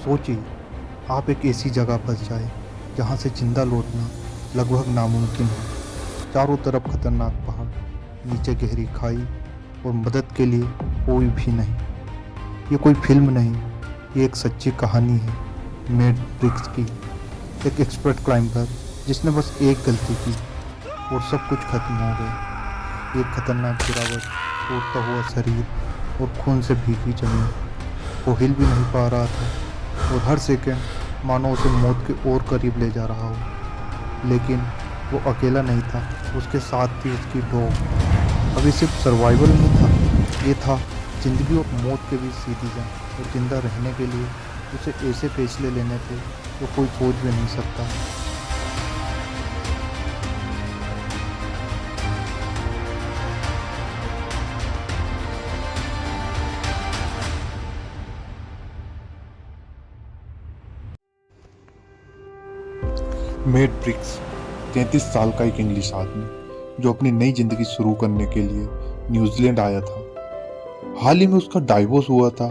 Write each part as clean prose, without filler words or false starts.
सोचिए, आप एक ऐसी जगह फंस जाए जहाँ से जिंदा लौटना लगभग नामुमकिन हो। चारों तरफ खतरनाक पहाड़, नीचे गहरी खाई और मदद के लिए कोई भी नहीं। ये कोई फिल्म नहीं, ये एक सच्ची कहानी है मेट ब्रिक्स की। एक एक्सपर्ट क्लाइंबर जिसने बस एक गलती की और सब कुछ खत्म हो गया। एक खतरनाक गिरावट, टूटता हुआ शरीर और खून से भीगी जमीन। वो हिल भी नहीं पा रहा था और हर सेकंड मानो उसे मौत के और करीब ले जा रहा हो। लेकिन वो अकेला नहीं था, उसके साथ थी उसकी डॉग। अभी सिर्फ सर्वाइवल नहीं था, ये था जिंदगी और मौत के बीच सीधी जंग। और जिंदा रहने के लिए उसे ऐसे फैसले लेने थे जो कोई सोच भी नहीं सकता। मेट ब्रिक्स 33 साल का एक इंग्लिश आदमी जो अपनी नई जिंदगी शुरू करने के लिए न्यूजीलैंड आया था। हाल ही में उसका डाइवोर्स हुआ था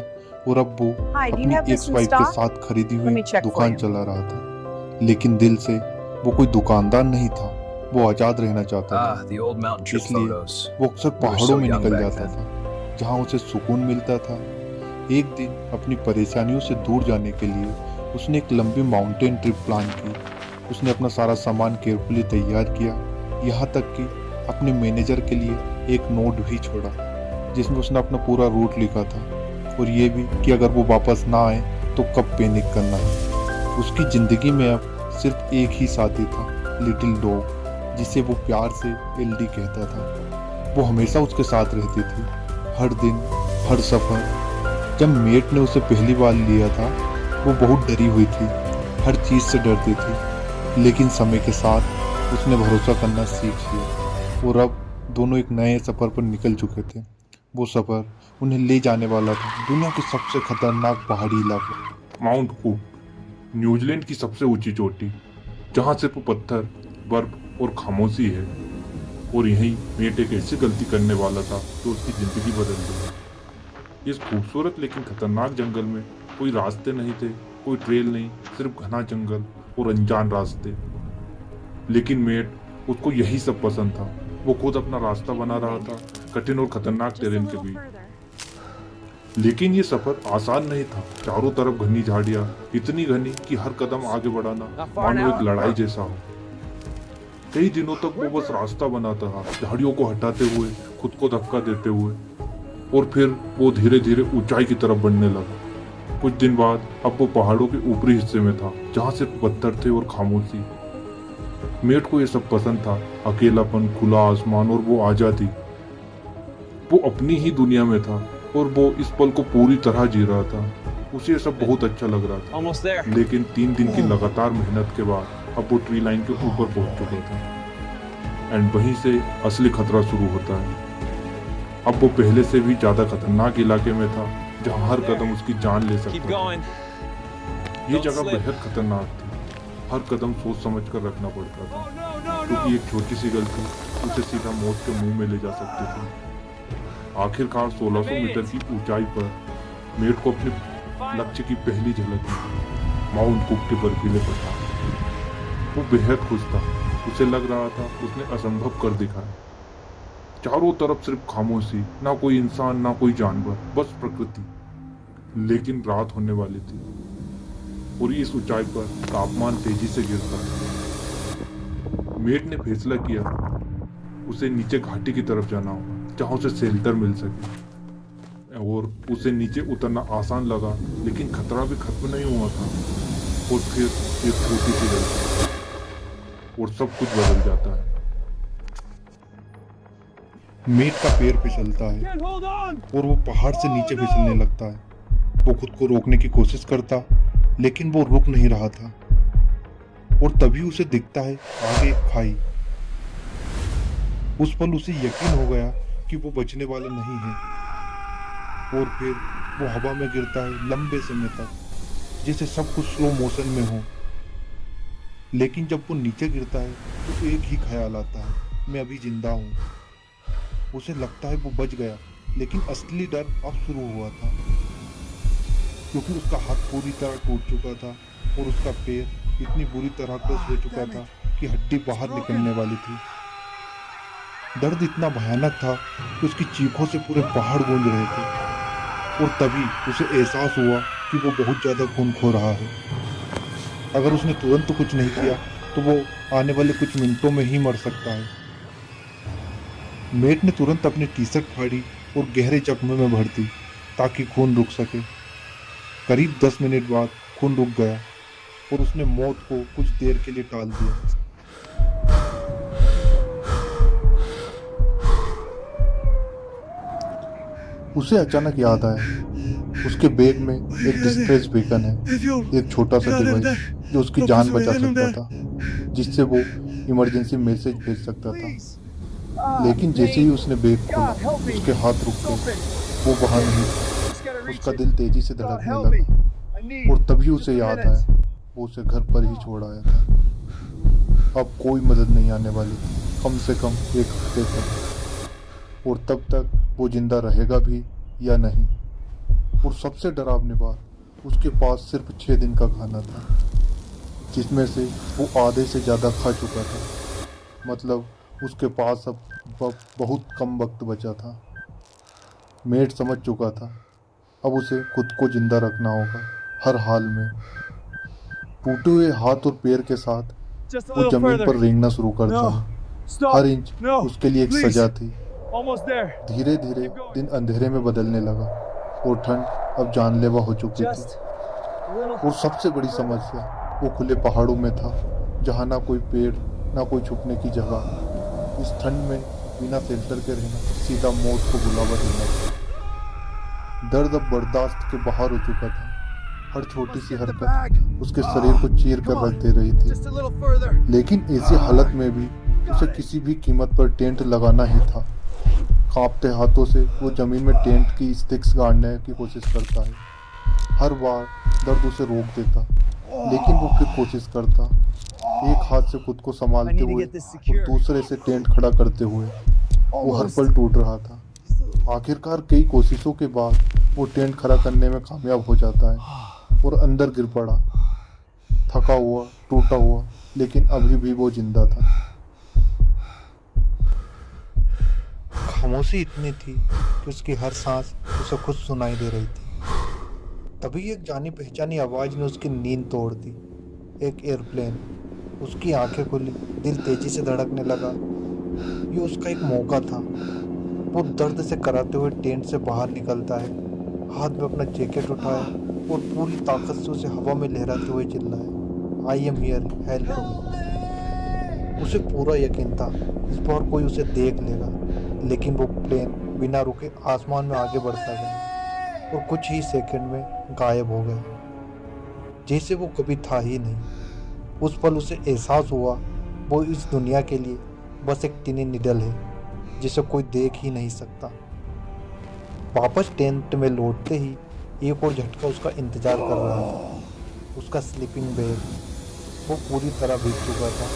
और अब वो अपनी एक्स वाइफ के साथ खरीदी हुई दुकान चला रहा था। लेकिन दिल से वो कोई दुकानदार नहीं था, वो आजाद रहना चाहता था। इसलिए वो अक्सर पहाड़ों में निकल जाता था जहाँ उसे सुकून मिलता था। एक दिन अपनी परेशानियों से दूर जाने के लिए उसने एक लंबी माउंटेन ट्रिप प्लान की। उसने अपना सारा सामान केयरफुली तैयार किया, यहाँ तक कि अपने मैनेजर के लिए एक नोट भी छोड़ा जिसमें उसने अपना पूरा रूट लिखा था और ये भी कि अगर वो वापस ना आए तो कब पैनिक करना है। उसकी ज़िंदगी में अब सिर्फ एक ही साथी था, लिटिल डॉग, जिसे वो प्यार से एलडी कहता था। वो हमेशा उसके साथ रहती थी, हर दिन, हर सफ़र। जब मेट ने उसे पहली बार लिया था वो बहुत डरी हुई थी, हर चीज़ से डरती थी। लेकिन समय के साथ उसने भरोसा करना सीख लिया और अब दोनों एक नए सफ़र पर निकल चुके थे। वो सफ़र उन्हें ले जाने वाला था दुनिया के सबसे खतरनाक पहाड़ी इलाके, माउंट कूक, न्यूजीलैंड की सबसे ऊंची चोटी, जहां सिर्फ पत्थर, बर्फ और खामोशी है। और यहीं मेट एक ऐसी गलती करने वाला था जो उसकी जिंदगी बदल दी। इस खूबसूरत लेकिन खतरनाक जंगल में कोई रास्ते नहीं थे, कोई ट्रेल नहीं, सिर्फ घना जंगल और अनजान रास्ते। लेकिन मेट, उसको यही सब पसंद था। वो खुद अपना रास्ता बना रहा था कठिन और खतरनाक टेरेन के बीच। लेकिन ये सफर आसान नहीं था। चारों तरफ घनी झाड़ियां, इतनी घनी कि हर कदम आगे बढ़ाना मानो एक लड़ाई जैसा हो। कई दिनों तक वो बस रास्ता बनाता रहा, झाड़ियों को हटाते हुए, खुद को धक्का देते हुए। और फिर वो धीरे धीरे ऊंचाई की तरफ बढ़ने लगा। कुछ दिन बाद अब वो पहाड़ों के ऊपरी हिस्से में था जहाँ सिर्फ पत्थर थे और खामोशी। मेट को ये सब पसंद था, अकेलापन, खुला आसमान और वो आजादी। वो अपनी ही दुनिया में था और वो इस पल को पूरी तरह जी रहा था। उसे ये सब बहुत अच्छा लग रहा था। लेकिन 3 दिन की लगातार मेहनत के बाद अब वो ट्री लाइन के ऊपर पहुंच चुका था। एंड वहीं से असली खतरा शुरू होता है। अब वो पहले से भी ज्यादा खतरनाक इलाके में था जहाँ हर कदम उसकी जान ले सकता था। ये जगह बेहद खतरनाक थी। हर कदम सोच समझ कर रखना पड़ता था क्योंकि एक छोटी सी गलती उसे सीधा मौत के मुंह में ले जा सकती थी। आखिरकार 1600 मीटर की ऊंचाई पर मेट को अपने लक्ष्य की पहली झलक मिली, माउंट कुक के बर्फीले पठार। वो बेहद खुश था। उसे लग रहा था उसने असंभव कर दिखाया। चारों तरफ सिर्फ खामोशी, ना कोई इंसान, ना कोई जानवर, बस प्रकृति। लेकिन रात होने वाली थी और इस ऊंचाई पर तापमान तेजी से गिरता है। मेट ने फैसला किया उसे नीचे घाटी की तरफ जाना होगा जहां उसे शेल्टर मिल सके। और उसे नीचे उतरना आसान लगा, लेकिन खतरा भी खत्म नहीं हुआ था। और फिर एक छोटी सी गलती और सब कुछ बदल जाता है। मेट का पैर फिसलता है और वो पहाड़ से नीचे फिसलने लगता है। वो खुद को रोकने की कोशिश करता, लेकिन वो रुक नहीं रहा था। और तभी उसे दिखता है आगे एक खाई। उस पल उसे यकीन हो गया कि वो बचने वाला नहीं है। और फिर वो हवा में गिरता है लंबे समय तक, जैसे सब कुछ स्लो मोशन में हो। लेकिन जब वो नीचे गिरता है तो एक ही ख्याल आता है, मैं अभी जिंदा हूँ। उसे लगता है वो बच गया, लेकिन असली डर अब शुरू हुआ था। क्योंकि उसका हाथ पूरी तरह टूट चुका था और उसका पैर इतनी बुरी तरह क्रश हो चुका था कि हड्डी बाहर निकलने वाली थी। दर्द इतना भयानक था कि उसकी चीखों से पूरे पहाड़ गूंज रहे थे और तभी उसे एहसास हुआ कि वो बहुत ज़्यादा खून खो रहा है। अगर उसने तुरंत कुछ नहीं किया तो वो आने वाले कुछ मिनटों में ही मर सकता है। मेट ने तुरंत अपनी टी शर्ट फाड़ी और गहरे जख्म में भर दी ताकि खून रुक सके। करीब 10 मिनट बाद खून रुक गया और उसने मौत को कुछ देर के लिए टाल दिया। उसे अचानक याद आया उसके बैग में एक डिस्ट्रेस बीकन है, एक छोटा सा डिवाइस जो उसकी जान बचा सकता था, जिससे वो इमरजेंसी मैसेज भेज सकता था। लेकिन जैसे ही उसने बैग खोला उसके हाथ रुक गए। वो वहां नहीं था। उसका दिल तेजी से धड़कने लगा और तभी उसे याद आया वो उसे घर पर ही छोड़ आया था। अब कोई मदद नहीं आने वाली, कम से कम एक हफ्ते तक, और तब तक वो जिंदा रहेगा भी या नहीं। और सबसे डरावनी बात, उसके पास सिर्फ 6 दिन का खाना था, जिसमें से वो आधे से ज़्यादा खा चुका था। मतलब उसके पास अब बहुत कम वक्त बचा था। मेट समझ चुका था अब उसे खुद को जिंदा रखना होगा हर हाल में। टूटे हुए हाथ और पैर के साथ वो जमीन पर रेंगना शुरू कर दिया। हर इंच उसके लिए एक सजा थी। धीरे धीरे दिन अंधेरे में बदलने लगा और ठंड अब जानलेवा हो चुकी थी। और सबसे बड़ी समस्या वो खुले पहाड़ों में था, जहाँ ना कोई पेड़ ना कोई छुपने की जगह। इस ठंड में बिना शेल्टर के रहना सीधा मौत को बुलावा देना था। दर्द अब बर्दाश्त के बाहर हो चुका था। हर छोटी सी हरकत उसके शरीर को चीर कर रख दे रही थी। लेकिन ऐसी हालत में भी उसे किसी भी कीमत पर टेंट लगाना ही था। कांपते हाथों से वो जमीन में टेंट की स्टिक्स गाड़ने की कोशिश करता है। हर बार दर्द उसे रोक देता, लेकिन वो फिर कोशिश करता, एक हाथ से खुद को संभालते हुए और दूसरे से टेंट खड़ा करते हुए। वो हर पल टूट रहा था। आखिरकार कई कोशिशों के बाद वो टेंट खड़ा करने में कामयाब हो जाता है और अंदर गिर पड़ा, थका हुआ, टूटा हुआ, लेकिन अभी भी वो जिंदा था। खामोशी इतनी थी कि उसकी हर सांस उसे खुद सुनाई दे रही थी। तभी एक जानी पहचानी आवाज ने उसकी नींद तोड़ दी। एक एयरप्लेन। उसकी आंखें खुली, दिल तेजी से धड़कने लगा। ये उसका एक मौका था। वो दर्द से कराते हुए टेंट से बाहर निकलता है, हाथ में अपना जैकेट उठाया और पूरी ताकत से उसे हवा में लहराते हुए चिल्लाया, I am here, help me. उसे पूरा यकीन था इस बार कोई उसे देख लेगा, लेकिन वो प्लेन बिना रुके आसमान में आगे बढ़ता गया और कुछ ही सेकंड में गायब हो गया, जैसे वो कभी था ही नहीं। उस पल उसे एहसास हुआ वो इस दुनिया के लिए बस एक टिनी निडल है जिसे कोई देख ही नहीं सकता। वापस टेंट में लौटते ही एक और झटका उसका इंतजार कर रहा था। उसका स्लीपिंग बैग वो पूरी तरह भीग चुका था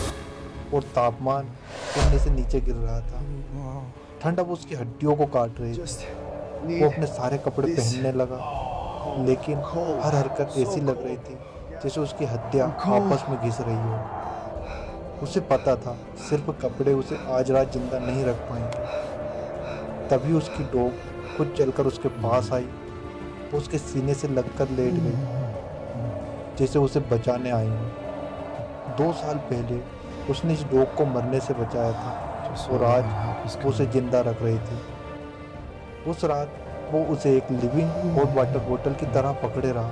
और तापमान शून्य से नीचे गिर रहा था। ठंड अब उसकी हड्डियों को काट रही थी। वो अपने सारे कपड़े पहनने लगा, लेकिन हर हरकत ऐसी लग रही थी जैसे उसकी हड्डियां आपस में घिस रही हो। उसे पता था सिर्फ कपड़े उसे आज रात जिंदा नहीं रख पाएंगे। तभी उसकी डॉग खुद चलकर उसके पास आई, वो उसके सीने से लगकर लेट गई जैसे उसे बचाने आई हो। 2 साल पहले उसने इस डॉग को मरने से बचाया था और आज वो उसे जिंदा रख रही थी। उस रात वो उसे एक लिविंग हॉट वाटर बोतल की तरह पकड़े रहा।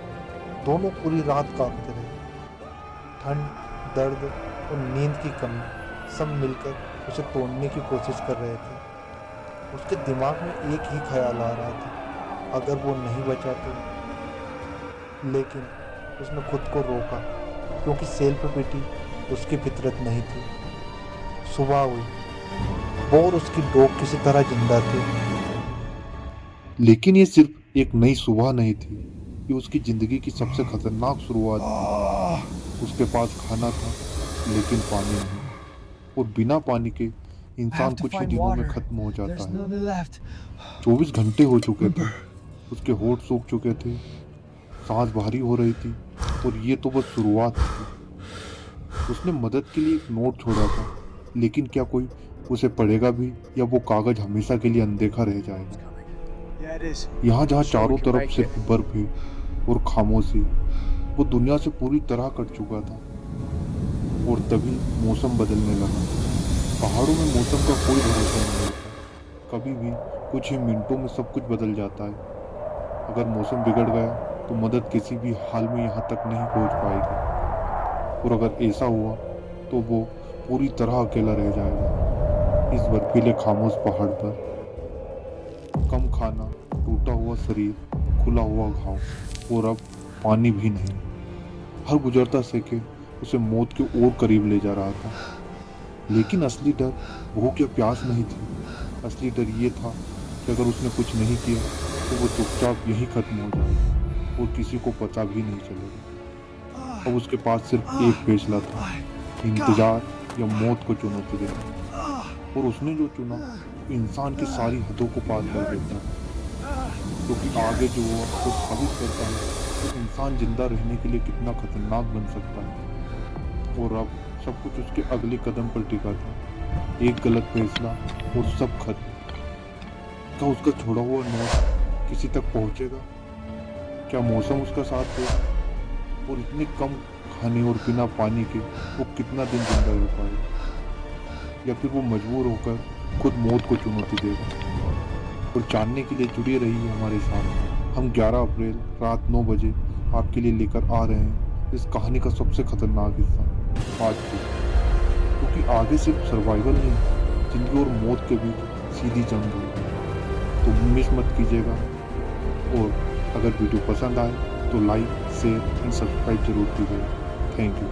दोनों पूरी रात कांपते रहे। ठंड, दर्द और नींद की कमी सब मिलकर उसे तोड़ने की कोशिश कर रहे थे। उसके दिमाग में एक ही ख्याल आ रहा था, अगर वो नहीं बचा तो। लेकिन उसने खुद को रोका, क्योंकि सेल्फ पिटी उसकी फितरत नहीं थी। सुबह हुई, वो और उसकी डॉग किसी तरह जिंदा थे। लेकिन ये सिर्फ एक नई सुबह नहीं थी, ये उसकी जिंदगी की सबसे खतरनाक शुरुआत थी। उसके पास खाना था, लेकिन पानी नहीं, और बिना पानी के इंसान कुछ ही दिनों में खत्म हो जाता है। 24 घंटे हो चुके थे, उसके होंठ सूख चुके थे, सांस भारी हो रही थी और ये तो बस शुरुआत थी। उसने मदद के लिए एक नोट छोड़ा था, लेकिन क्या कोई उसे पढ़ेगा भी या वो कागज हमेशा के लिए अनदेखा रह जाएगा। यहाँ जहाँ चारों तरफ सिर्फ बर्फ है और खामोशी, वो दुनिया से पूरी तरह कट चुका था। और तभी मौसम बदलने लगा। पहाड़ों में मौसम का कोई भरोसा नहीं होता, कभी भी कुछ ही मिनटों में सब कुछ बदल जाता है। अगर मौसम बिगड़ गया तो मदद किसी भी हाल में यहाँ तक नहीं पहुँच पाएगी, और अगर ऐसा हुआ तो वो पूरी तरह अकेला रह जाएगा इस बर्फीले खामोश पहाड़ पर। कम खाना, टूटा हुआ शरीर, खुला हुआ घाव और अब पानी भी नहीं। हर गुजरता सेकंड उसे मौत के और करीब ले जा रहा था। लेकिन असली डर भूख या प्यास नहीं थी। असली डर ये था कि अगर उसने कुछ नहीं किया तो वो चुपचाप यहीं खत्म हो जाएगा और किसी को पता भी नहीं चलेगा। अब उसके पास सिर्फ एक फैसला था, इंतजार या मौत को चुनौती देना। और उसने जो चुना वो इंसान की सारी हदों को पार कर देता है, क्योंकि आगे जो हुआ वो साबित करता है कि इंसान जिंदा रहने के लिए कितना खतरनाक बन सकता है। और अब सब कुछ उसके अगले कदम पर टिका था। एक गलत फैसला और सब खत्म। क्या उसका छोड़ा हुआ नोट किसी तक पहुंचेगा? क्या मौसम उसका साथ देगा? और इतने कम खाने और बिना पानी के वो कितना दिन जिंदा रह पाएगा? या फिर वो मजबूर होकर खुद मौत को चुनौती देगा? और जानने के लिए जुड़े रहिए हमारे साथ। हम 11 अप्रैल रात 9 बजे आपके लिए लेकर आ रहे हैं इस कहानी का सबसे खतरनाक हिस्सा आज भी। क्योंकि आगे सिर्फ सर्वाइवल नहीं, जिंदगी और मौत के बीच सीधी जंग है। तो मिस मत कीजिएगा। और अगर वीडियो पसंद आए तो लाइक, शेयर एंड सब्सक्राइब जरूर कीजिएगा। Thank you.